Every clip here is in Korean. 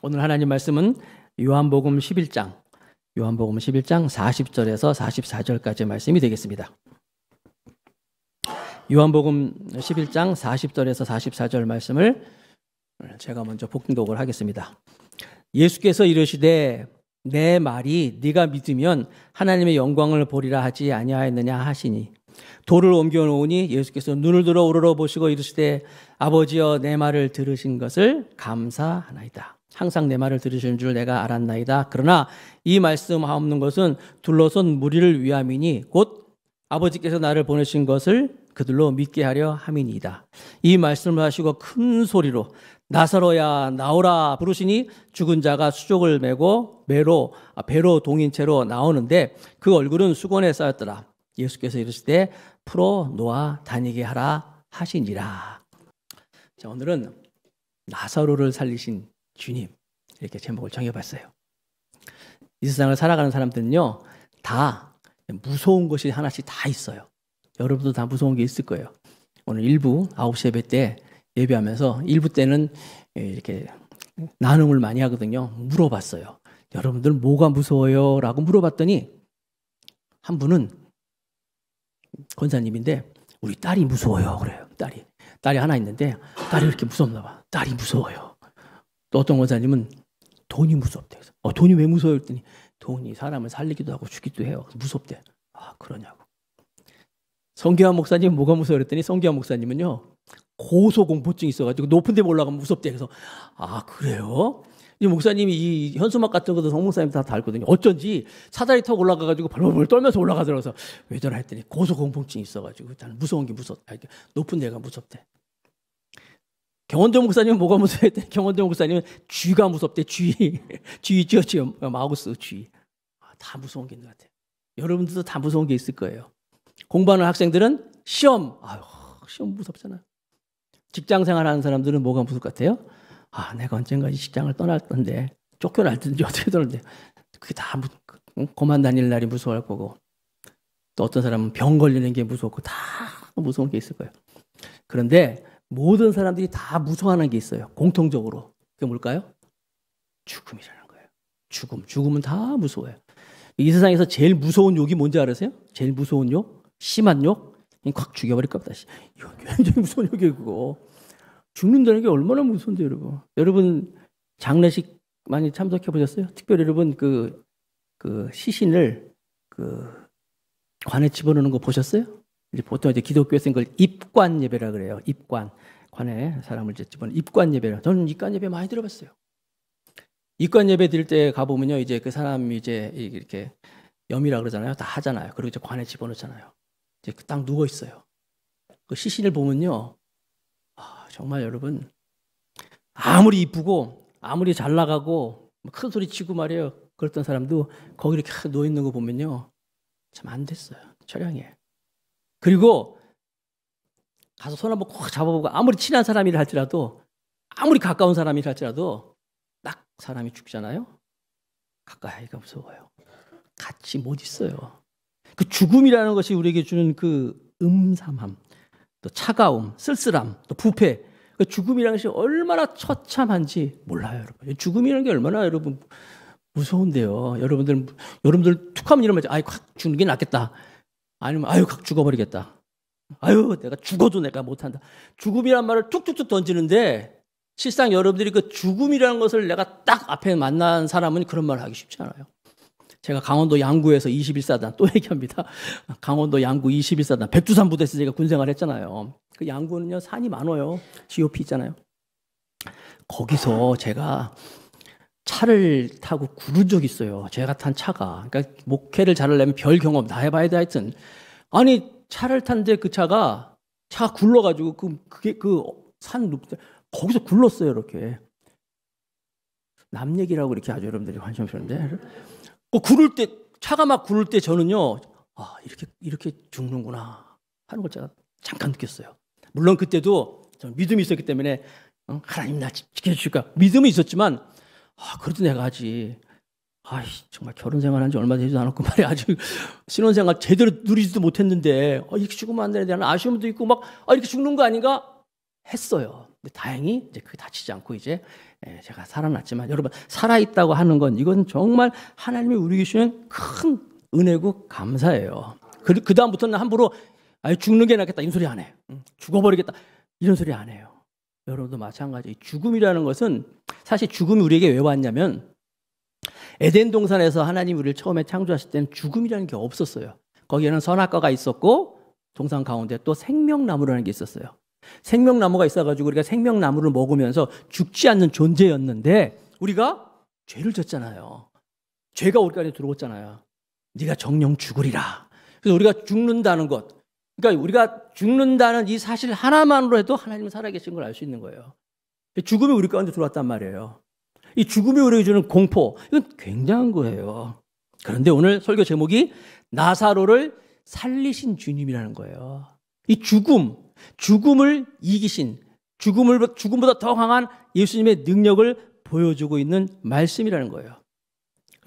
오늘 하나님 말씀은 요한복음 11장 40절에서 44절까지의 말씀이 되겠습니다. 요한복음 11장 40절에서 44절 말씀을 제가 먼저 복독을 하겠습니다. 예수께서 이르시되 내 말이 네가 믿으면 하나님의 영광을 보리라 하지 아니하였느냐 하시니 돌을 옮겨 놓으니 예수께서 눈을 들어 우러러 보시고 이르시되 아버지여 내 말을 들으신 것을 감사하나이다. 항상 내 말을 들으시는 줄 내가 알았나이다. 그러나 이 말씀 하옵는 것은 둘러선 무리를 위함이니 곧 아버지께서 나를 보내신 것을 그들로 믿게 하려 함이니이다. 이 말씀을 하시고 큰 소리로 나사로야 나오라 부르시니 죽은 자가 수족을 메고 배로 동인 채로 나오는데 그 얼굴은 수건에 쌓였더라. 예수께서 이르시되 풀어 놓아 다니게 하라 하시니라. 자, 오늘은 나사로를 살리신 주님, 이렇게 제목을 정해봤어요. 이 세상을 살아가는 사람들은요, 다 무서운 것이 하나씩 다 있어요. 여러분도 다 무서운 게 있을 거예요. 오늘 9시 예배 때 예배하면서 1부 때는 이렇게 나눔을 많이 하거든요. 물어봤어요. 여러분들 뭐가 무서워요? 라고 물어봤더니 한 분은 권사님인데 우리 딸이 무서워요. 그래요. 딸이 하나 있는데 딸이 이렇게 무섭나 봐. 딸이 무서워요. 또 어떤 권사님은 돈이 무섭대. 돈이 왜 무서워요? 했더니 돈이 사람을 살리기도 하고 죽기도 해요. 무섭대. 아, 그러냐고. 성기환 목사님 뭐가 무서워요? 그랬더니 성기환 목사님은요, 고소공포증이 있어가지고 높은 데 올라가면 무섭대. 그래서 아, 그래요? 이 목사님이 이 현수막 같은 것도 성목사님 다 달거든요. 어쩐지 사다리 타고 올라가가지고 벌벌 떨면서 올라가더라고요. 그래서 왜 저러 했더니 고소공포증이 있어가지고 일단 무서운 게 무섭다. 높은 데가 무섭대. 경원대 목사님은 뭐가 무서워요? 했더니 경원대 목사님은 쥐가 무섭대. 쥐 마우스 쥐. 다 무서운 게 있는 것 같아요. 여러분들도 다 무서운 게 있을 거예요. 공부하는 학생들은 시험. 시험 무섭잖아요. 직장 생활하는 사람들은 뭐가 무섭을 것 같아요? 내가 언젠가 이 직장을 떠날 건데 쫓겨날든지 어떻게 되는데 그게 다 고만 다닐 날이 무서워할 거고, 또 어떤 사람은 병 걸리는 게 무섭고, 다 무서운 게 있을 거예요. 그런데 모든 사람들이 다 무서워하는 게 있어요. 공통적으로. 그게 뭘까요? 죽음이라는 거예요. 죽음은 다 무서워요. 이 세상에서 제일 무서운 욕이 뭔지 알으세요? 제일 무서운 욕? 심한 욕? 콱 죽여버릴 겁니다. 이거 굉장히 무서운 욕이에요, 그거. 죽는다는 게 얼마나 무서운데, 여러분. 여러분, 장례식 많이 참석해 보셨어요? 특별히 여러분, 그 시신을 관에 집어넣는 거 보셨어요? 보통 이제 기독교에서 이걸 입관 예배라 그래요. 관에 사람을 이제 집어넣는 입관 예배라. 저는 입관 예배 많이 들어봤어요. 입관 예배 드릴 때 가보면요, 이제 그 사람이 이제 이렇게 염이라 그러잖아요. 다 하잖아요. 그리고 이제 관에 집어넣잖아요. 이제 딱 누워 있어요. 그 시신을 보면요, 정말 여러분, 아무리 이쁘고 아무리 잘 나가고 큰 소리 치고 말이에요, 그랬던 사람도 거기 이렇게 누워 있는 거 보면요, 참 안 됐어요. 처량해. 그리고 가서 손 한번 꼭 잡아보고, 아무리 친한 사람이라 할지라도, 아무리 가까운 사람이라 할지라도 딱 사람이 죽잖아요. 가까이 하기가 무서워요. 같이 못 있어요. 그 죽음이라는 것이 우리에게 주는 그 음삼함, 또 차가움, 쓸쓸함, 또 부패. 그 죽음이라는 것이 얼마나 처참한지 몰라요, 여러분. 죽음이라는 게 얼마나 여러분 무서운데요. 여러분들 툭하면 이러면 확 죽는 게 낫겠다. 아니면 확 죽어버리겠다. 내가 죽어도 내가 못한다. 죽음이란 말을 툭툭툭 던지는데, 실상 여러분들이 그 죽음이라는 것을 내가 딱 앞에 만난 사람은 그런 말을 하기 쉽지 않아요. 제가 강원도 양구에서 21사단, 또 얘기합니다. 강원도 양구 21사단, 백두산 부대에서 제가 군생활 했잖아요. 그 양구는요, 산이 많아요. GOP 있잖아요. 거기서 제가 차를 타고 구른 적이 있어요. 제가 탄 차가. 그러니까 목회를 잘하려면 별 경험 다 해봐야 돼, 하여튼. 아니, 차를 탔는데 그 차가 굴러가지고, 그게 산 높이, 거기서 굴렀어요, 이렇게. 남 얘기라고 이렇게 아주 여러분들이 관심 없었는데. 차가 막 구를 때 저는요, 이렇게 죽는구나 하는 걸 제가 잠깐 느꼈어요. 물론 그때도 저는 믿음이 있었기 때문에, 하나님 나 지켜주실까 믿음이 있었지만, 그래도 내가 하지. 정말 결혼 생활한 지 얼마 되지도 않았고 말이야. 아직 신혼생활 제대로 누리지도 못했는데, 이렇게 죽으면 안 되는데 하는 아쉬움도 있고, 이렇게 죽는 거 아닌가? 했어요. 근데 다행히 이제 그게 다치지 않고 이제 제가 살아났지만, 여러분, 살아있다고 하는 건 이건 정말 하나님이 우리에게 주시는 큰 은혜고 감사해요. 그 다음부터는 함부로 죽는 게 낫겠다 이런 소리 안 해. 죽어버리겠다 이런 소리 안 해요. 여러분도 마찬가지. 죽음이라는 것은, 사실 죽음이 우리에게 왜 왔냐면, 에덴 동산에서 하나님 우리를 처음에 창조하실 때는 죽음이라는 게 없었어요. 거기에는 선악과가 있었고 동산 가운데 또 생명나무라는 게 있었어요. 생명나무가 있어가지고 우리가 생명나무를 먹으면서 죽지 않는 존재였는데, 우리가 죄를 졌잖아요. 죄가 우리 안에 들어왔잖아요. 네가 정령 죽으리라. 그래서 우리가 죽는다는 것, 그러니까 우리가 죽는다는 이 사실 하나만으로 해도 하나님은 살아계신 걸 알 수 있는 거예요. 죽음이 우리 가운데 들어왔단 말이에요. 이 죽음이 우리에게 주는 공포, 이건 굉장한 거예요. 그런데 오늘 설교 제목이 나사로를 살리신 주님이라는 거예요. 이 죽음을 이기신, 죽음보다 더 강한 예수님의 능력을 보여주고 있는 말씀이라는 거예요.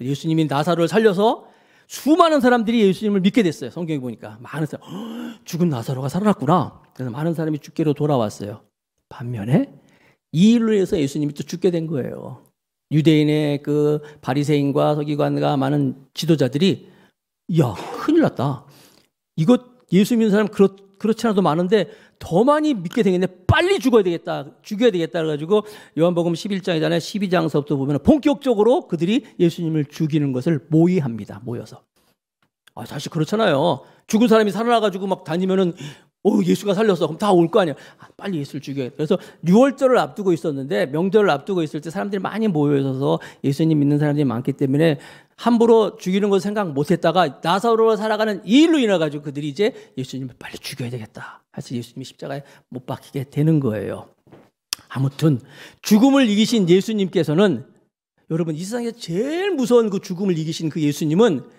예수님이 나사로를 살려서 수많은 사람들이 예수님을 믿게 됐어요. 성경에 보니까 많은 사람, 죽은 나사로가 살아났구나. 그래서 많은 사람이 주께로 돌아왔어요. 반면에 이 일로 해서 예수님이 또 죽게 된 거예요. 유대인의 그 바리새인과 서기관과 많은 지도자들이, 야, 큰일 났다. 이거 예수 믿는 사람 그렇지 않아도 많은데 더 많이 믿게 되겠네. 빨리 죽여야 되겠다. 그래가지고 요한복음 11장이잖아요. 12장서부터 보면 본격적으로 그들이 예수님을 죽이는 것을 모의합니다. 모여서. 사실 그렇잖아요. 죽은 사람이 살아나가지고 막 다니면은, 예수가 살렸어. 그럼 다 올 거 아니야. 빨리 예수를 죽여야 돼. 그래서 6월절을 앞두고 있었는데, 명절을 앞두고 있을 때 사람들이 많이 모여서 예수님 믿는 사람들이 많기 때문에 함부로 죽이는 것을 생각 못 했다가 나사로로 살아가는 이 일로 인해가지고 그들이 이제 예수님을 빨리 죽여야 되겠다. 그래서 예수님이 십자가에 못 박히게 되는 거예요. 아무튼 죽음을 이기신 예수님께서는, 여러분, 이 세상에서 제일 무서운 그 죽음을 이기신 그 예수님은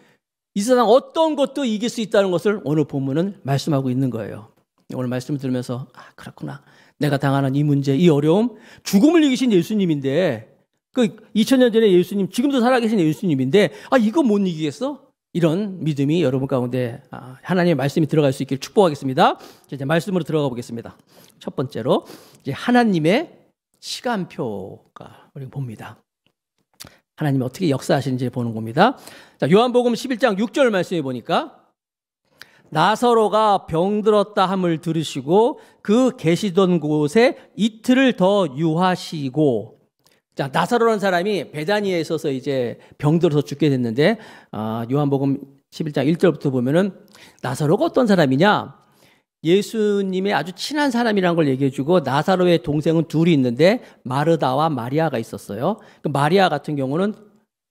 이 세상 어떤 것도 이길 수 있다는 것을 오늘 본문은 말씀하고 있는 거예요. 오늘 말씀을 들으면서, 그렇구나. 내가 당하는 이 문제, 이 어려움, 죽음을 이기신 예수님인데, 그 2000년 전에 예수님, 지금도 살아계신 예수님인데, 이거 못 이기겠어? 이런 믿음이 여러분 가운데 하나님의 말씀이 들어갈 수 있기를 축복하겠습니다. 이제 말씀으로 들어가 보겠습니다. 첫 번째로 이제 하나님의 시간표가 우리가 봅니다. 하나님이 어떻게 역사하시는지 보는 겁니다. 자, 요한복음 11장 6절 말씀해 보니까, 나사로가 병들었다 함을 들으시고 그 계시던 곳에 이틀을 더 유하시고. 자, 나사로라는 사람이 베다니에 있어서 이제 병들어서 죽게 됐는데, 요한복음 11장 1절부터 보면은 나사로가 어떤 사람이냐? 예수님의 아주 친한 사람이라는 걸 얘기해 주고, 나사로의 동생은 둘이 있는데 마르다와 마리아가 있었어요. 그 마리아 같은 경우는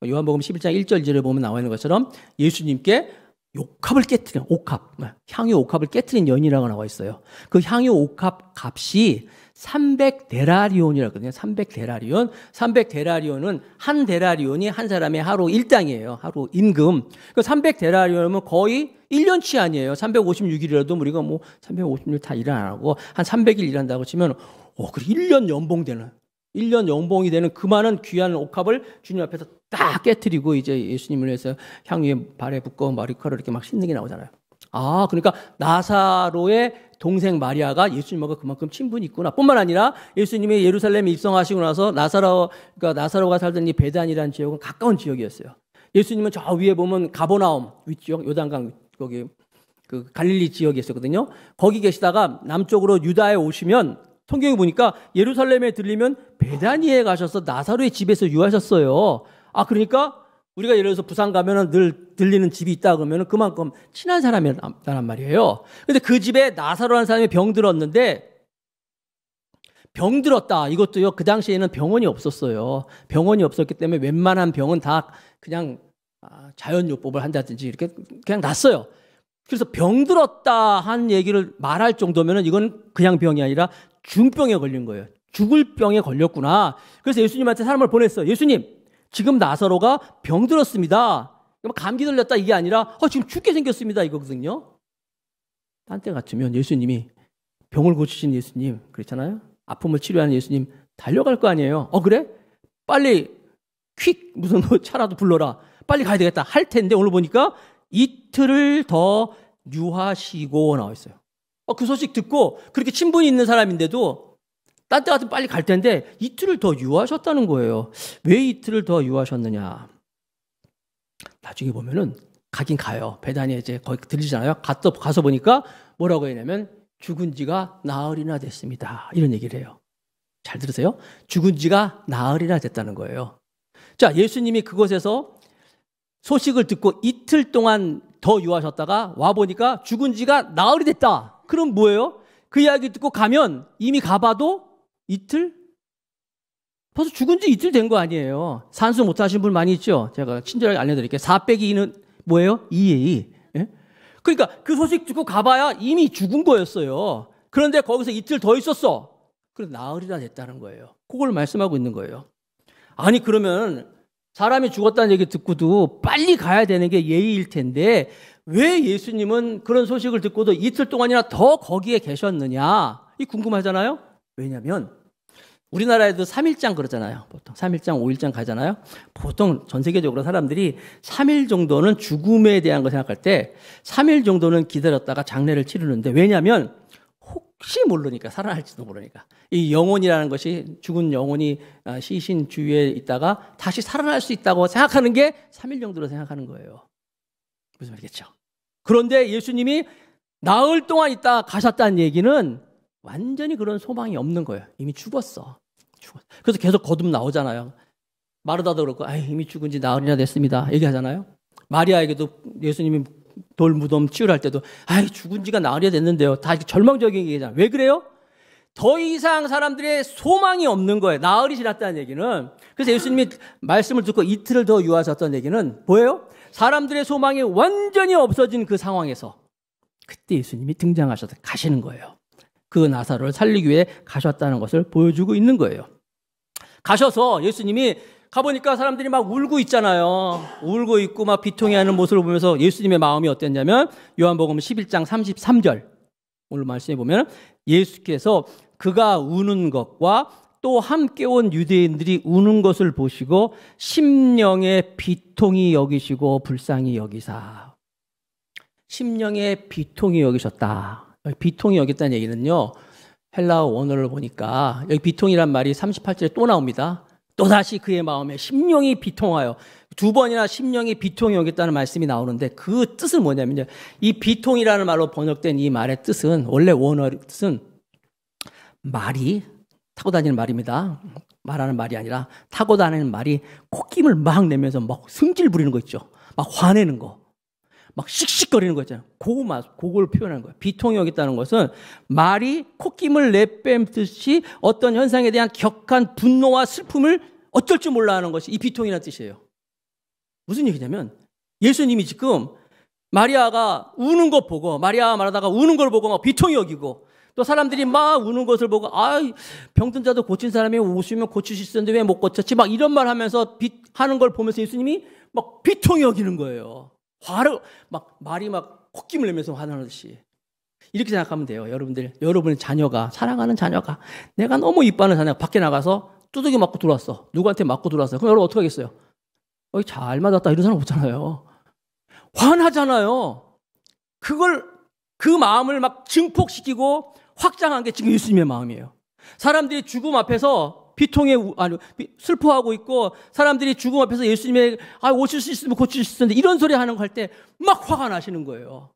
요한복음 11장 1절 2절에 보면 나와 있는 것처럼 예수님께 옥합을 깨트린, 향유 옥합을 깨트린 여인이라고 나와 있어요. 그 향유 옥합 값이 300데라리온이라고 하거든요. 300데라리온. 300데라리온은 한 데라리온이 한 사람의 하루 일당이에요. 하루 임금. 그 300데라리온이면 거의 1년치 아니에요. 356일이라도 우리가 356일 다 일 안 하고 한 300일 일한다고 치면, 그 1년 연봉 되는, 1년 연봉이 되는 그 많은 귀한 옥합을 주님 앞에서 딱 깨트리고 이제 예수님을 위해서 향유에 발에 붓고 머리카락을 이렇게 막 씻는 게 나오잖아요. 그러니까 나사로의 동생 마리아가 예수님하고 그만큼 친분이 있구나. 뿐만 아니라 예수님이 예루살렘에 입성하시고 나서 나사로가 살던 이 베단이라는 지역은 가까운 지역이었어요. 예수님은 저 위에 보면 가버나움 위쪽, 요단강 거기 그 갈릴리 지역에 있었거든요. 거기 계시다가 남쪽으로 유다에 오시면 성경에 보니까 예루살렘에 들리면 베다니에 가셔서 나사로의 집에서 유하셨어요. 그러니까 우리가 예를 들어서 부산 가면은 늘 들리는 집이 있다 그러면은 그만큼 친한 사람이란 말이에요. 근데 그 집에 나사로라는 사람이 병들었는데, 병들었다. 이것도요, 그 당시에는 병원이 없었어요. 병원이 없었기 때문에 웬만한 병은 다 그냥 자연요법을 한다든지 이렇게 그냥 났어요. 그래서 병들었다 한 얘기를 말할 정도면은 이건 그냥 병이 아니라 중병에 걸린 거예요. 죽을 병에 걸렸구나. 그래서 예수님한테 사람을 보냈어요. 예수님, 지금 나사로가 병들었습니다. 감기 걸렸다 이게 아니라 지금 죽게 생겼습니다 이거거든요. 딴 때 같으면 예수님이, 병을 고치신 예수님, 그렇잖아요. 아픔을 치료하는 예수님 달려갈 거 아니에요. 그래? 빨리 무슨 차라도 불러라. 빨리 가야 되겠다 할 텐데, 오늘 보니까 이틀을 더 유하시고 나와 있어요. 그 소식 듣고 그렇게 친분이 있는 사람인데도 딴 데 같으면 빨리 갈 텐데 이틀을 더 유하셨다는 거예요. 왜 이틀을 더 유하셨느냐? 나중에 보면은 가긴 가요. 베다니에 이제 거기 들리잖아요. 가서 보니까 뭐라고 했냐면 죽은 지가 나흘이나 됐습니다. 이런 얘기를 해요. 잘 들으세요. 죽은 지가 나흘이나 됐다는 거예요. 자, 예수님이 그곳에서 소식을 듣고 이틀 동안 더 유하셨다가 와보니까 죽은 지가 나흘이 됐다. 그럼 뭐예요? 그 이야기 듣고 가면 이미 가봐도 이틀? 벌써 죽은 지 이틀 된 거 아니에요. 산수 못하신 분 많이 있죠? 제가 친절하게 알려드릴게요. 4 빼기 2는 뭐예요? 2예요. 2. 예? 그러니까 그 소식 듣고 가봐야 이미 죽은 거였어요. 그런데 거기서 이틀 더 있었어. 그래서 나흘이나 됐다는 거예요. 그걸 말씀하고 있는 거예요. 아니 그러면 사람이 죽었다는 얘기 듣고도 빨리 가야 되는 게 예의일 텐데 왜 예수님은 그런 소식을 듣고도 이틀 동안이나 더 거기에 계셨느냐? 이 궁금하잖아요. 왜냐하면 우리나라에도 3일장 그러잖아요. 보통 3일장, 5일장 가잖아요. 보통 전 세계적으로 사람들이 3일 정도는 죽음에 대한 걸 생각할 때 3일 정도는 기다렸다가 장례를 치르는데 왜냐하면 혹시 모르니까 살아날지도 모르니까 이 영혼이라는 것이 죽은 영혼이 시신 주위에 있다가 다시 살아날 수 있다고 생각하는 게 3일 정도로 생각하는 거예요. 무슨 말이겠죠? 그런데 예수님이 나흘 동안 있다 가셨다는 얘기는 완전히 그런 소망이 없는 거예요. 이미 죽었어. 그래서 계속 거듭 나오잖아요. 마르다도 그렇고 이미 죽은 지 나흘이나 됐습니다. 얘기하잖아요. 마리아에게도 예수님이 돌 무덤 치유할 때도 죽은 지가 나흘이나 됐는데요. 다 절망적인 얘기잖아요. 왜 그래요? 더 이상 사람들의 소망이 없는 거예요. 나흘이 지났다는 얘기는. 그래서 예수님이 말씀을 듣고 이틀을 더 유하셨다는 얘기는 뭐예요? 사람들의 소망이 완전히 없어진 그 상황에서 그때 예수님이 등장하셔서 가시는 거예요. 그 나사로를 살리기 위해 가셨다는 것을 보여주고 있는 거예요. 가셔서 예수님이 가보니까 사람들이 막 울고 있잖아요. 울고 있고 막 비통해하는 모습을 보면서 예수님의 마음이 어땠냐면 요한복음 11장 33절 오늘 말씀해 보면 예수께서 그가 우는 것과 또 함께 온 유대인들이 우는 것을 보시고 심령의 비통이 여기시고 불쌍히 여기사. 심령의 비통이 여기셨다. 비통이 여겼다는 얘기는요. 헬라어 원어를 보니까 여기 비통이란 말이 38절에 또 나옵니다. 또다시 그의 마음에 심령이 비통하여 2번이나 심령이 비통이 여겼다는 말씀이 나오는데 그 뜻은 뭐냐면요. 이 비통이라는 말로 번역된 이 말의 뜻은 원래 원어 뜻은 말이 타고 다니는 말입니다. 말하는 말이 아니라 타고 다니는 말이 콧김을 막 내면서 막 승질 부리는 거 있죠. 막 화내는 거. 막 씩씩거리는 거 있잖아요. 그걸 표현하는 거예요. 비통이 여겼다는 것은 말이 콧김을 내빼듯이 어떤 현상에 대한 격한 분노와 슬픔을 어쩔 줄 몰라 하는 것이 이 비통이라는 뜻이에요. 무슨 얘기냐면 예수님이 지금 마리아가 우는 것 보고 마리아가 말하다가 우는 걸 보고 막 비통이 여기고 또 사람들이 막 우는 것을 보고 병든 자도 고친 사람이 오시면 고칠 수 있었는데 왜 못 고쳤지? 막 이런 말 하면서 하는 걸 보면서 예수님이 막 비통이 여기는 거예요. 화를 말이 막 콧김을 내면서 화나듯이 이렇게 생각하면 돼요. 여러분의 자녀가 사랑하는 자녀가 내가 너무 이뻐하는 자녀가 밖에 나가서 두들겨 맞고 들어왔어. 누구한테 맞고 들어왔어요. 그럼 여러분 어떻게 하겠어요? 잘 맞았다 이런 사람 없잖아요. 화나잖아요. 그 마음을 막 증폭시키고 확장한 게 지금 예수님의 마음이에요. 사람들이 죽음 앞에서 슬퍼하고 있고 사람들이 죽음 앞에서 예수님의 오실 수 있으면 고칠 수 있었는데 이런 소리 하는 거 할 때 막 화가 나시는 거예요.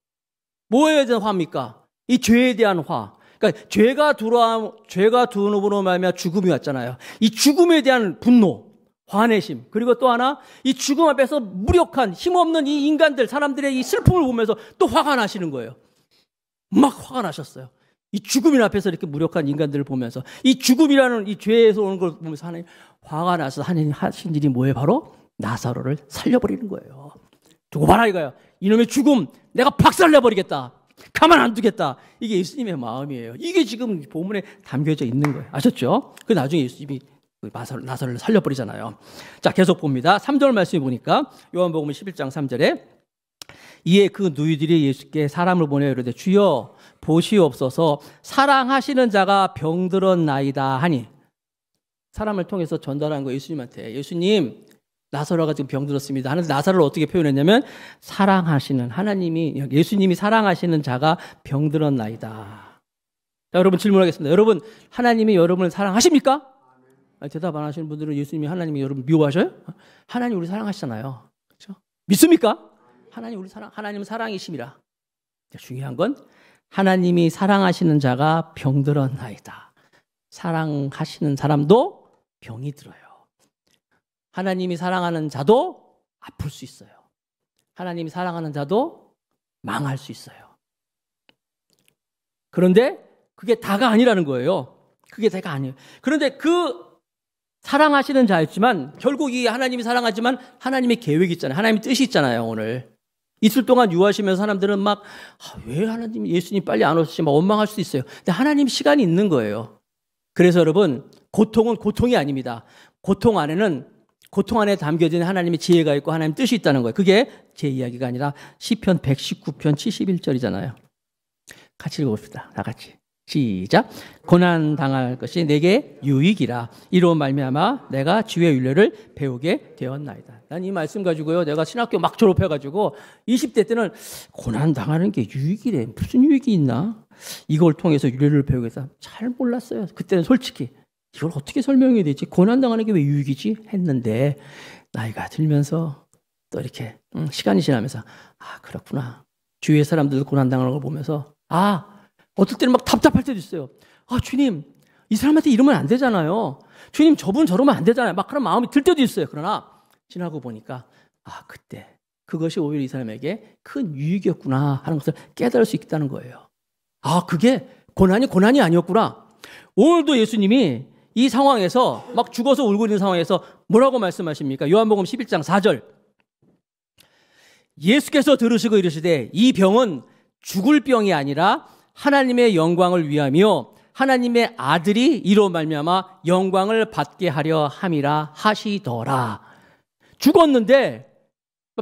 뭐에 대한 화입니까? 이 죄에 대한 화. 그러니까 죄가 들어옴으로 말미암아 죽음이 왔잖아요. 이 죽음에 대한 분노, 화내심. 그리고 또 하나 이 죽음 앞에서 무력한 힘없는 이 인간들 사람들의 이 슬픔을 보면서 또 화가 나시는 거예요. 막 화가 나셨어요. 이 죽음이 앞에서 이렇게 무력한 인간들을 보면서 이 죽음이라는 이 죄에서 오는 걸 보면서 하나님 화가 나서 하나님 하신 일이 뭐예요? 바로 나사로를 살려버리는 거예요. 두고 봐라 이거예요. 이놈의 죽음 내가 박살내버리겠다. 가만 안 두겠다. 이게 예수님의 마음이에요. 이게 지금 본문에 담겨져 있는 거예요. 아셨죠? 그 나중에 예수님이 나사로를 살려버리잖아요. 자, 계속 봅니다. 3절 말씀해 보니까 요한복음 11장 3절에 이에 그 누이들이 예수께 사람을 보내어 이르되 주여 보시옵소서 사랑하시는 자가 병들었나이다 하니 사람을 통해서 전달한 거 예수님한테 예수님 나사로가 지금 병들었습니다 하는데 나사로를 어떻게 표현했냐면 사랑하시는 예수님이 사랑하시는 자가 병들었나이다. 자, 여러분 질문하겠습니다. 여러분 하나님이 여러분을 사랑하십니까? 대답 안 하시는 분들은 예수님이 하나님이 여러분 미워하셔요? 하나님 우리 사랑하시잖아요. 그렇죠? 믿습니까? 하나님은 사랑이심이라. 중요한 건 하나님이 사랑하시는 자가 병들었나이다. 사랑하시는 사람도 병이 들어요. 하나님이 사랑하는 자도 아플 수 있어요. 하나님이 사랑하는 자도 망할 수 있어요. 그런데 그게 다가 아니라는 거예요. 그게 다가 아니에요. 그런데 그 사랑하시는 자였지만 결국 이 하나님이 사랑하지만 하나님의 계획이 있잖아요. 하나님의 뜻이 있잖아요. 오늘 이틀 동안 유하시면서 사람들은 막 왜 하나님 예수님 빨리 안 오시지 막 원망할 수 있어요. 근데 하나님 시간이 있는 거예요. 그래서 여러분 고통은 고통이 아닙니다. 고통 안에 담겨진 하나님의 지혜가 있고 하나님의 뜻이 있다는 거예요. 그게 제 이야기가 아니라 시편 119편 71절이잖아요. 같이 읽어봅시다. 다 같이. 시작. 고난 당할 것이 내게 유익이라. 이로 말미암아 내가 주의 윤례를 배우게 되었나이다. 난 이 말씀 가지고요. 내가 신학교 막 졸업해가지고 20대 때는 고난 당하는 게 유익이래. 무슨 유익이 있나? 이걸 통해서 윤례를 배우겠다. 잘 몰랐어요. 그때는 솔직히 이걸 어떻게 설명해야 되지? 고난 당하는 게 왜 유익이지? 했는데 나이가 들면서 또 이렇게 시간이 지나면서 그렇구나. 주위의 사람들도 고난 당하는 걸 보면서 어떨 때는 막 답답할 때도 있어요. 주님, 이 사람한테 이러면 안 되잖아요. 주님, 저분 저러면 안 되잖아요. 막 그런 마음이 들 때도 있어요. 그러나 지나고 보니까 그때 그것이 오히려 이 사람에게 큰 유익이었구나 하는 것을 깨달을 수 있다는 거예요. 그게 고난이 아니었구나. 오늘도 예수님이 이 상황에서 막 죽어서 울고 있는 상황에서 뭐라고 말씀하십니까? 요한복음 11장 4절. 예수께서 들으시고 이르시되 이 병은 죽을 병이 아니라 하나님의 영광을 위하며 하나님의 아들이 이로 말미암아 영광을 받게 하려 함이라 하시더라. 죽었는데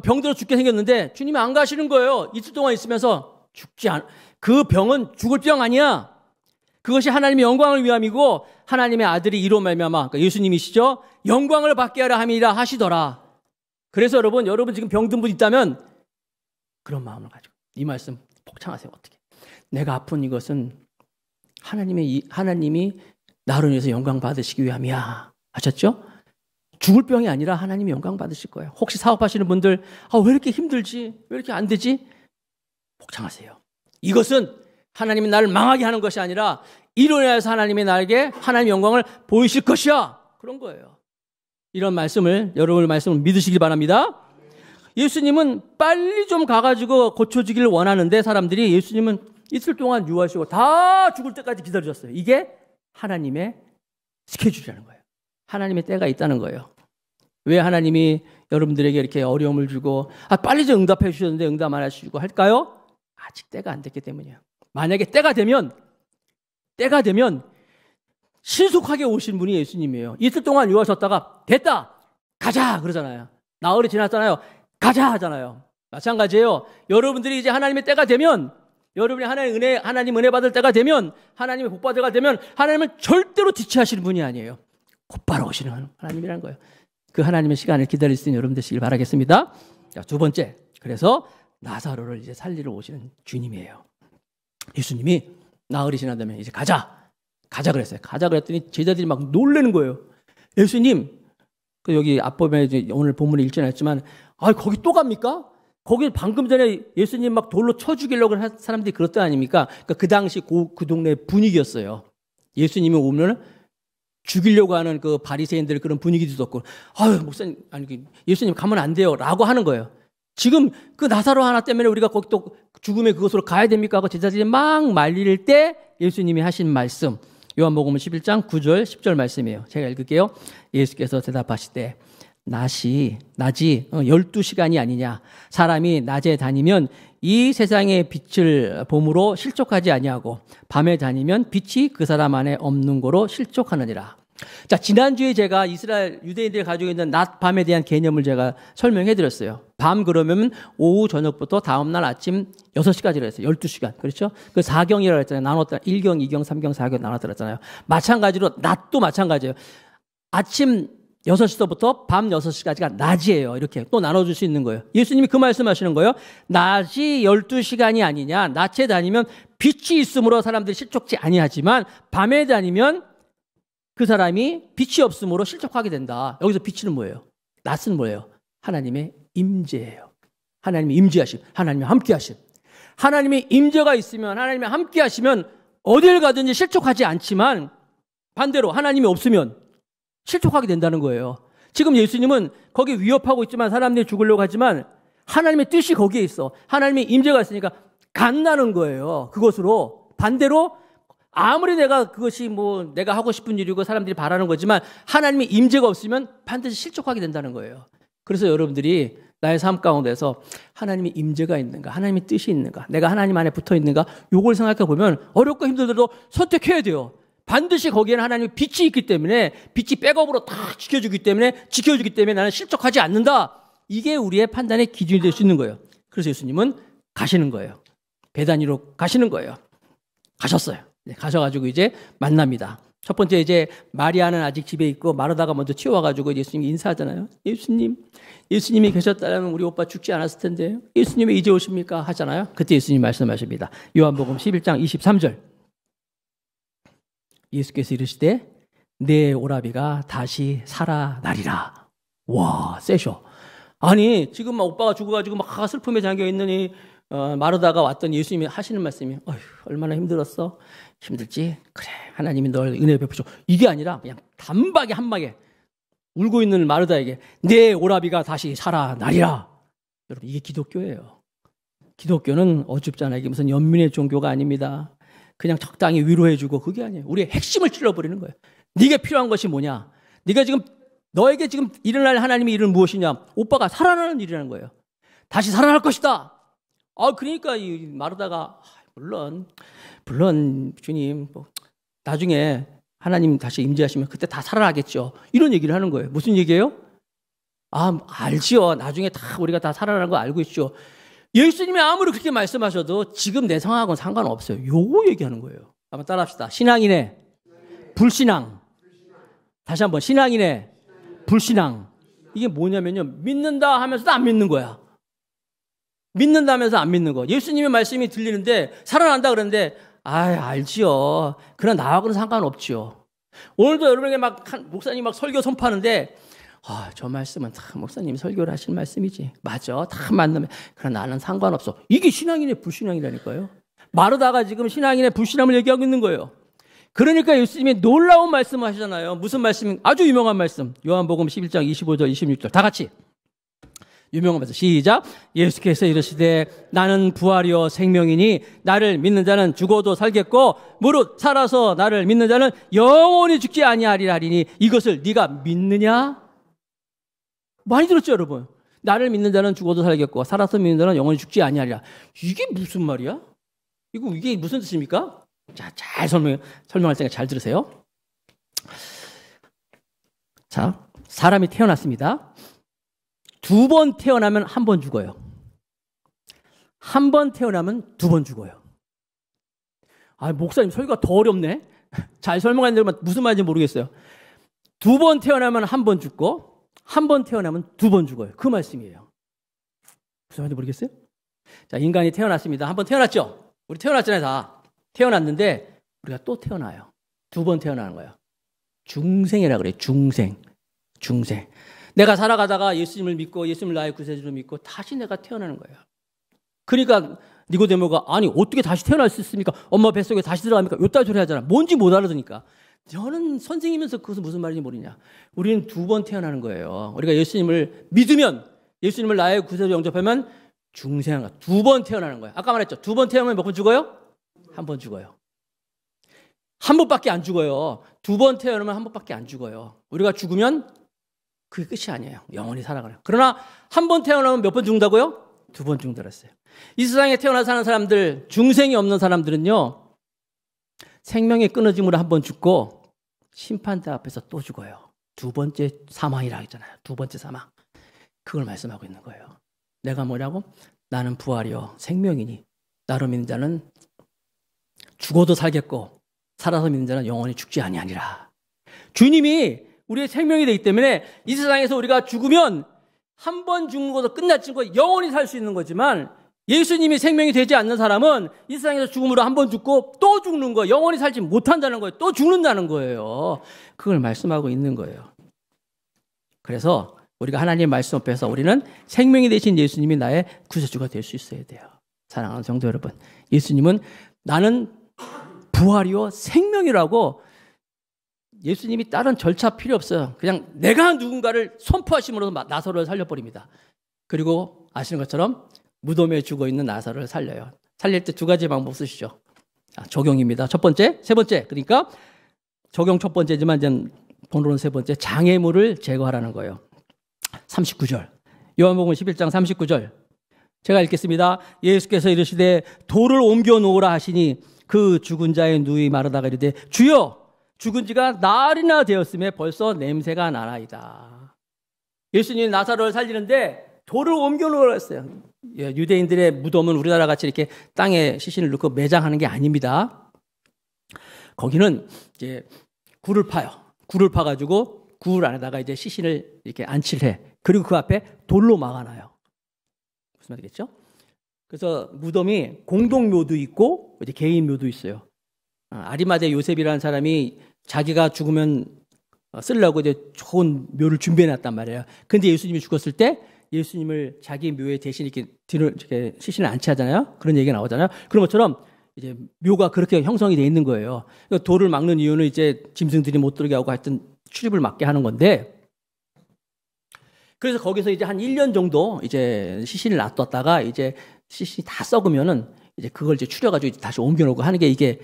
병들어 죽게 생겼는데 주님이 안 가시는 거예요. 이틀 동안 있으면서 그 병은 죽을 병 아니야. 그것이 하나님의 영광을 위함이고 하나님의 아들이 이로 말미암아 그러니까 예수님이시죠. 영광을 받게 하려 함이라 하시더라. 그래서 여러분 지금 병든 분 있다면 그런 마음을 가지고 이 말씀 복창하세요. 어떻게? 내가 아픈 이것은 하나님이 나로 인해서 영광 받으시기 위함이야. 아셨죠? 죽을 병이 아니라 하나님이 영광 받으실 거예요. 혹시 사업하시는 분들 왜 이렇게 힘들지? 왜 이렇게 안 되지? 복창하세요. 이것은 하나님이 나를 망하게 하는 것이 아니라 이로 인해서 하나님이 나에게 하나님의 영광을 보이실 것이야. 그런 거예요. 이런 말씀을 여러분의 말씀을 믿으시길 바랍니다. 예수님은 빨리 좀 가가지고 고쳐지기를 원하는데 사람들이 예수님은 이틀 동안 유하시고 다 죽을 때까지 기다리셨어요. 이게 하나님의 스케줄이라는 거예요. 하나님의 때가 있다는 거예요. 왜 하나님이 여러분들에게 이렇게 어려움을 주고 빨리 좀 응답해 주셨는데 응답 안 해주시고 할까요? 아직 때가 안 됐기 때문이에요. 만약에 때가 되면 신속하게 오신 분이 예수님이에요. 이틀 동안 유하셨다가 됐다 가자 그러잖아요. 나흘이 지났잖아요. 가자 하잖아요. 마찬가지예요. 여러분들이 이제 하나님의 때가 되면 여러분이 하나님 은혜 받을 때가 되면 하나님의 복 받을 때가 되면 하나님은 절대로 지체하시는 분이 아니에요. 곧바로 오시는 하나님이라는 거예요. 그 하나님의 시간을 기다릴 수 있는 여러분 되시길 바라겠습니다. 자, 두 번째. 그래서 나사로를 이제 살리러 오시는 주님이에요. 예수님이 나흘이 지나다면 이제 가자 그랬어요. 가자 그랬더니 제자들이 막 놀라는 거예요. 예수님, 여기 앞부분에 오늘 본문에 읽지 않았지만 거기 또 갑니까? 거기 방금 전에 예수님 막 돌로 쳐 죽이려고 한 사람들이 그랬던 아닙니까? 그러니까 그 당시 그 동네 분위기였어요. 예수님이 오면 죽이려고 하는 그 바리새인들 그런 분위기도 있었고, 목사님, 예수님 가면 안 돼요. 라고 하는 거예요. 지금 그 나사로 하나 때문에 우리가 거기 또 죽음의 그곳으로 가야 됩니까? 하고 제자들이 막 말릴 때 예수님이 하신 말씀. 요한복음 11장 9절 10절 말씀이에요. 제가 읽을게요. 예수께서 대답하시되 낮이 12시간이 아니냐. 사람이 낮에 다니면 이 세상의 빛을 봄으로 실족하지 아니하고 밤에 다니면 빛이 그 사람 안에 없는 거로 실족하느니라. 자, 지난주에 제가 이스라엘 유대인들이 가지고 있는 낮, 밤에 대한 개념을 제가 설명해 드렸어요. 밤 그러면 오후, 저녁부터 다음날 아침 6시까지로 했어요. 12시간. 그렇죠? 그 4경이라고 했잖아요. 나눴다. 1경, 2경, 3경, 4경 나눴더랬잖아요. 마찬가지로 낮도 마찬가지예요. 아침 6시서부터 밤 6시까지가 낮이에요. 이렇게 또 나눠줄 수 있는 거예요. 예수님이 그 말씀하시는 거예요. 낮이 12시간이 아니냐. 낮에 다니면 빛이 있으므로 사람들이 실족지 아니하지만 밤에 다니면 그 사람이 빛이 없으므로 실족하게 된다. 여기서 빛은 뭐예요? 낮은 뭐예요? 하나님의 임재예요. 하나님의 임재하심, 하나님의 함께하심. 하나님의 임재가 있으면, 하나님의 함께하시면 어딜 가든지 실족하지 않지만 반대로 하나님이 없으면 실족하게 된다는 거예요. 지금 예수님은 거기 위협하고 있지만 사람들이 죽으려고 하지만 하나님의 뜻이 거기에 있어. 하나님의 임재가 있으니까 간다는 거예요. 그것으로 반대로 아무리 내가 그것이 뭐 내가 하고 싶은 일이고 사람들이 바라는 거지만 하나님의 임재가 없으면 반드시 실족하게 된다는 거예요. 그래서 여러분들이 나의 삶 가운데서 하나님의 임재가 있는가, 하나님의 뜻이 있는가, 내가 하나님 안에 붙어 있는가, 요걸 생각해 보면 어렵고 힘들더라도 선택해야 돼요. 반드시 거기에는 하나님의 빛이 있기 때문에, 빛이 백업으로 다 지켜주기 때문에 나는 실족하지 않는다. 이게 우리의 판단의 기준이 될 수 있는 거예요. 그래서 예수님은 가시는 거예요. 베다니로 가시는 거예요. 가셨어요. 가셔가지고 이제 만납니다. 첫 번째 이제 마리아는 아직 집에 있고 마르다가 먼저 튀어와가지고 예수님이 인사하잖아요. 예수님이 계셨다면 우리 오빠 죽지 않았을 텐데 예수님이 이제 오십니까? 하잖아요. 그때 예수님 말씀하십니다. 요한복음 11장 23절. 예수께서 이르시되 내 오라비가 다시 살아나리라. 와, 세셔. 아니 지금 막 오빠가 죽어가지고 막 슬픔에 잠겨있는 이 마르다가 왔더니 예수님이 하시는 말씀이 어휴, 얼마나 힘들었어? 힘들지? 그래, 하나님이 널 은혜 베푸셔. 이게 아니라 그냥 단박에 한방에 울고 있는 마르다에게 내 오라비가 다시 살아나리라. 여러분, 이게 기독교예요. 기독교는 어줍잖아요. 이게 무슨 연민의 종교가 아닙니다. 그냥 적당히 위로해주고 그게 아니에요. 우리의 핵심을 찔러버리는 거예요. 네게 필요한 것이 뭐냐? 네가 지금 너에게 지금 일어날 하나님의 일은 무엇이냐? 오빠가 살아나는 일이라는 거예요. 다시 살아날 것이다. 그러니까 이 마르다가 물론 주님 나중에 하나님 다시 임재하시면 그때 다 살아나겠죠. 이런 얘기를 하는 거예요. 무슨 얘기예요? 알지요. 나중에 다 우리가 다 살아나는 거 알고 있죠. 예수님이 아무리 그렇게 말씀하셔도 지금 내 상황하고는 상관없어요. 요거 얘기하는 거예요. 한번 따라합시다. 신앙이네, 불신앙. 다시 한번 신앙이네, 불신앙. 이게 뭐냐면요, 믿는다 하면서도 안 믿는 거야. 믿는다 하면서 안 믿는 거. 예수님의 말씀이 들리는데 살아난다 그러는데 알지요. 그러나 나하고는 상관없지요. 오늘도 여러분에게 목사님 설교 선포하는데 저 말씀은 다 목사님이 설교를 하신 말씀이지. 맞아. 다 맞는. 그러나 나는 상관없어. 이게 신앙인의 불신앙이라니까요. 마르다가 지금 신앙인의 불신앙을 얘기하고 있는 거예요. 그러니까 예수님이 놀라운 말씀을 하시잖아요. 무슨 말씀? 아주 유명한 말씀. 요한복음 11장 25절 26절 다 같이 유명한 말씀. 시작. 예수께서 이르시되 나는 부활이요 생명이니 나를 믿는 자는 죽어도 살겠고 무릇 살아서 나를 믿는 자는 영원히 죽지 아니하리라 하리니 이것을 네가 믿느냐? 많이 들었죠, 여러분? 나를 믿는 자는 죽어도 살겠고 살아서 믿는 자는 영원히 죽지 아니하리라. 이게 무슨 말이야? 이게 무슨 뜻입니까? 자, 잘 설명할 테니까 잘 들으세요. 자, 사람이 태어났습니다. 2번 태어나면 1번 죽어요. 1번 태어나면 2번 죽어요. 목사님 설교가 더 어렵네. 잘 설명하는데 무슨 말인지 모르겠어요. 2번 태어나면 1번 죽고 1번 태어나면 2번 죽어요. 그 말씀이에요. 무슨 말인지 모르겠어요? 자, 인간이 태어났습니다. 1번 태어났죠? 우리 태어났잖아요, 다. 태어났는데 우리가 또 태어나요. 2번 태어나는 거예요. 중생이라 그래요. 중생. 내가 살아가다가 예수님을 믿고 예수님을 나의 구세주로 믿고 다시 내가 태어나는 거예요. 그러니까 니고데모가 어떻게 다시 태어날 수 있습니까? 엄마 뱃속에 다시 들어갑니까? 요딴 소리 하잖아. 뭔지 못 알아듣니까. 저는 선생이면서 그것은 무슨 말인지 모르냐. 우리는 2번 태어나는 거예요. 우리가 예수님을 믿으면 예수님을 나의 구세주로 영접하면 중생한 2번 태어나는 거예요. 아까 말했죠. 2번 태어나면 몇 번 죽어요? 1번 죽어요. 1번밖에 안 죽어요. 2번 태어나면 1번밖에 안 죽어요. 우리가 죽으면 그게 끝이 아니에요. 영원히 살아가요. 그러나 1번 태어나면 몇 번 죽는다고요? 2번 죽는다 그랬어요. 이 세상에 태어나 사는 사람들, 중생이 없는 사람들은요, 생명의 끊어짐으로 1번 죽고 심판대 앞에서 또 죽어요. 2번째 사망이라고 했잖아요. 2번째 사망. 그걸 말씀하고 있는 거예요. 내가 뭐냐고? 나는 부활이요 생명이니 나로 믿는 자는 죽어도 살겠고 살아서 믿는 자는 영원히 죽지 아니하니라. 주님이 우리의 생명이 되기 때문에 이 세상에서 우리가 죽으면 한 번 죽는 것도 끝났지 거 영원히 살 수 있는 거지만 예수님이 생명이 되지 않는 사람은 이 세상에서 죽음으로 한 번 죽고 또 죽는 거, 영원히 살지 못한다는 거예요. 또 죽는다는 거예요. 그걸 말씀하고 있는 거예요. 그래서 우리가 하나님의 말씀 앞에서 우리는 생명이 되신 예수님이 나의 구세주가 될 수 있어야 돼요. 사랑하는 성도 여러분, 예수님은 나는 부활이요 생명이라고 예수님이 다른 절차 필요 없어요. 그냥 내가 누군가를 선포하심으로 나사로를 살려버립니다. 그리고 아시는 것처럼 무덤에 죽어있는 나사로를 살려요. 살릴 때 두 가지 방법 쓰시죠. 적용입니다. 첫 번째, 세 번째. 그러니까 적용 첫 번째지만 이제 본론은 세 번째, 장애물을 제거하라는 거예요. 39절. 요한복음 11장 39절. 제가 읽겠습니다. 예수께서 이르시되 돌을 옮겨 놓으라 하시니 그 죽은 자의 누이 마르다가 이르되 주여 죽은 지가 날이나 되었음에 벌써 냄새가 나나이다. 예수님이 나사로를 살리는데 돌을 옮겨 놓으라 했어요. 유대인들의 무덤은 우리나라 같이 이렇게 땅에 시신을 넣고 매장하는 게 아닙니다. 거기는 이제 굴을 파요. 굴을 파가지고 굴 안에다가 이제 시신을 이렇게 안치를 해. 그리고 그 앞에 돌로 막아놔요. 무슨 말이겠죠? 그래서 무덤이 공동묘도 있고 이제 개인묘도 있어요. 아리마대 요셉이라는 사람이 자기가 죽으면 쓰려고 이제 좋은 묘를 준비해놨단 말이에요. 근데 예수님이 죽었을 때 예수님을 자기 묘에 대신 이렇게 시신을 안치하잖아요. 그런 얘기가 나오잖아요. 그런 것처럼 이제 묘가 그렇게 형성이 돼 있는 거예요. 그러니까 돌을 막는 이유는 이제 짐승들이 못 들게 하고 하여튼 출입을 막게 하는 건데, 그래서 거기서 이제 한 1년 정도 이제 시신을 놔뒀다가 이제 시신이 다 썩으면은 이제 그걸 이제 추려가지고 다시 옮겨놓고 하는 게 이게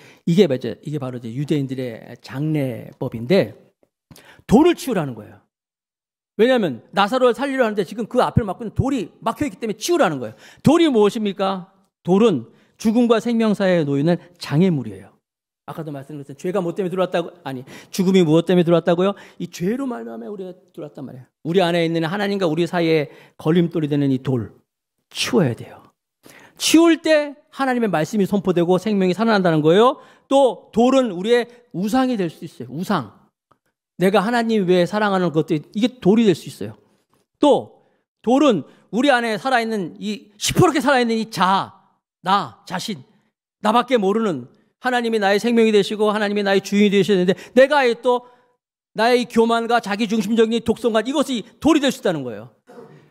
바로 이제 유대인들의 장례법인데, 돌을 치우라는 거예요. 왜냐하면 나사로를 살리려 하는데 지금 그 앞을 막고 있는 돌이 막혀있기 때문에 치우라는 거예요. 돌이 무엇입니까? 돌은 죽음과 생명 사이에 놓이는 장애물이에요. 아까도 말씀드렸던 죄가 뭐 때문에 들어왔다고? 아니, 죽음이 무엇 때문에 들어왔다고요? 이 죄로 말미암아 우리가 들어왔단 말이에요. 우리 안에 있는 하나님과 우리 사이에 걸림돌이 되는 이 돌 치워야 돼요. 치울 때 하나님의 말씀이 선포되고 생명이 살아난다는 거예요. 또 돌은 우리의 우상이 될 수 있어요. 우상. 내가 하나님 외에 사랑하는 것도 이게 돌이 될 수 있어요. 또 돌은 우리 안에 살아있는 이 시퍼렇게 살아있는 이 나 자신, 나밖에 모르는 하나님이 나의 생명이 되시고 하나님이 나의 주인이 되셨는데 내가 또 나의 이 교만과 자기중심적인 독성과 이것이 돌이 될 수 있다는 거예요.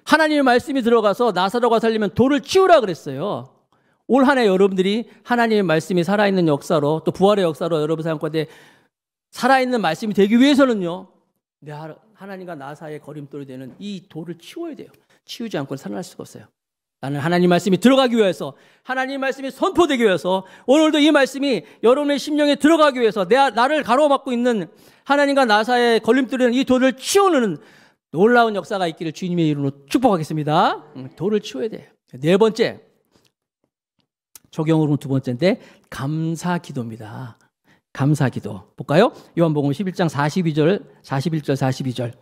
하나님의 말씀이 들어가서 나사로가 살리면 돌을 치우라 그랬어요. 올 한 해 여러분들이 하나님의 말씀이 살아있는 역사로 또 부활의 역사로 여러분 삶 가운데 살아있는 말씀이 되기 위해서는요, 내 하나님과 나 사이에 거림돌이 되는 이 돌을 치워야 돼요. 치우지 않고는 살아날 수가 없어요. 나는 하나님 말씀이 들어가기 위해서, 하나님 말씀이 선포되기 위해서, 오늘도 이 말씀이 여러분의 심령에 들어가기 위해서 나를 가로막고 있는 하나님과 나 사이에 걸림돌이 이 돌을 치우는 놀라운 역사가 있기를 주님의 이름으로 축복하겠습니다. 돌을 치워야 돼요. 네 번째, 적용으로는 두 번째인데 감사 기도입니다. 감사 기도. 볼까요? 요한복음 11장 41절, 42절.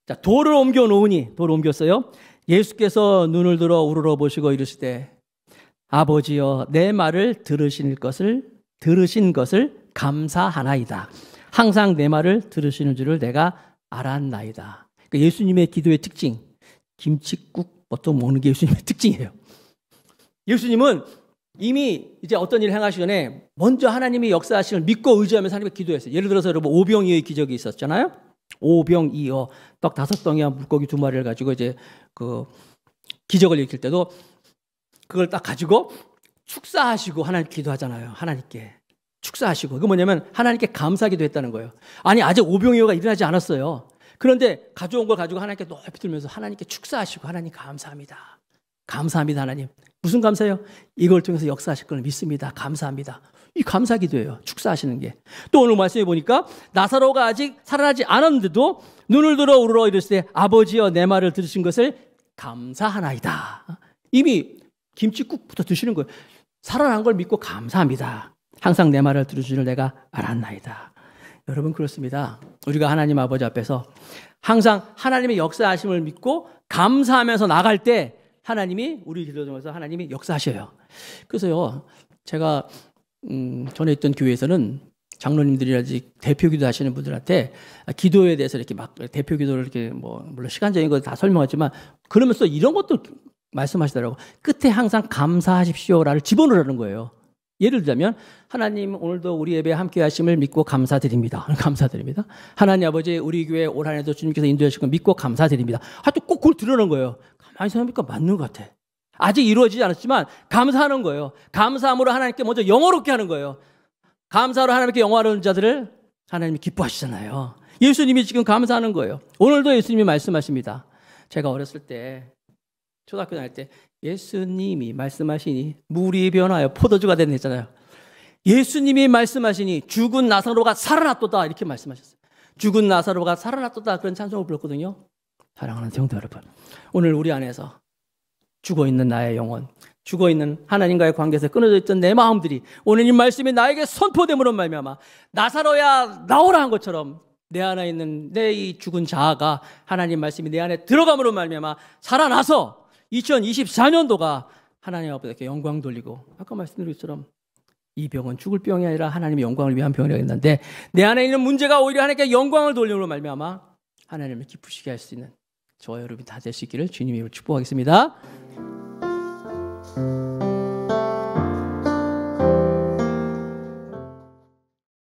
자, 돌을 옮겨 놓으니, 돌을 옮겼어요. 예수께서 눈을 들어 우러러 보시고 이르시되 아버지여 내 말을 들으신 것을 감사하나이다. 항상 내 말을 들으시는 줄을 내가 알았나이다. 그러니까 예수님의 기도의 특징, 김칫국 보통 먹는 게 예수님의 특징이에요. 예수님은 이미 이제 어떤 일을 행하시기 전에 먼저 하나님이 역사하심을 믿고 의지하면서 하나님께 기도했어요. 예를 들어서 여러분 오병이어의 기적이 있었잖아요. 오병이어, 떡 5덩이와 물고기 2마리를 가지고 이제 그 기적을 일으킬 때도 그걸 딱 가지고 축사하시고 하나님 기도하잖아요. 하나님께 축사하시고. 그게 뭐냐면 하나님께 감사기도 했다는 거예요. 아니 아직 오병이어가 일어나지 않았어요. 그런데 가져온 걸 가지고 하나님께 높이 들면서 하나님께 축사하시고 하나님 감사합니다. 감사합니다 하나님. 무슨 감사예요? 이걸 통해서 역사하실 걸 믿습니다. 감사합니다. 이 감사기도예요. 축사하시는 게. 또 오늘 말씀해 보니까 나사로가 아직 살아나지 않았는데도 눈을 들어 우러러 이르시되 아버지여 내 말을 들으신 것을 감사하나이다. 이미 김칫국부터 드시는 거예요. 살아난 걸 믿고 감사합니다. 항상 내 말을 들으시는 내가 알았나이다. 여러분 그렇습니다. 우리가 하나님 아버지 앞에서 항상 하나님의 역사하심을 믿고 감사하면서 나갈 때 하나님이 우리 기도 중에서 하나님이 역사하셔요. 그래서요, 제가 전에 있던 교회에서는 장로님들이라든지 대표기도 하시는 분들한테 기도에 대해서 이렇게 막 대표 기도를 이렇게 뭐 물론 시간적인 거 다 설명하지만 그러면서 이런 것도 말씀하시더라고. 끝에 항상 감사하십시오라를 집어넣으라는 거예요. 예를 들자면 하나님 오늘도 우리 예배 함께 하심을 믿고 감사드립니다. 감사드립니다. 하나님 아버지 우리 교회 올 한 해도 주님께서 인도해 주시고 믿고 감사드립니다. 하여튼 꼭 그걸 드러낸 거예요. 가만히 생각해보니까 맞는 것 같아. 아직 이루어지지 않았지만 감사하는 거예요. 감사함으로 하나님께 먼저 영화롭게 하는 거예요. 감사로 하나님께 영화로운 자들을 하나님이 기뻐하시잖아요. 예수님이 지금 감사하는 거예요. 오늘도 예수님이 말씀하십니다. 제가 어렸을 때 초등학교 다닐 때 예수님이 말씀하시니 물이 변하여 포도주가 됐네 했잖아요. 예수님이 말씀하시니 죽은 나사로가 살아났도다 이렇게 말씀하셨어요. 죽은 나사로가 살아났도다 그런 찬송을 불렀거든요. 사랑하는 성도 여러분, 오늘 우리 안에서 죽어있는 나의 영혼, 죽어있는 하나님과의 관계에서 끊어져 있던 내 마음들이 오늘 이 말씀이 나에게 선포됨으로 말미암아 나사로야 나오라 한 것처럼 내 안에 있는 내 이 죽은 자아가 하나님 말씀이 내 안에 들어감으로 말미암아 살아나서 2024년도가 하나님 앞에 영광 돌리고 아까 말씀드린 것처럼 이 병은 죽을 병이 아니라 하나님의 영광을 위한 병이라고 했는데 내 안에 있는 문제가 오히려 하나님께 영광을 돌림으로 말미암아 하나님을 기쁘시게 할 수 있는 저와 여러분이 다 될 수 있기를 주님의 이름으로 축복하겠습니다.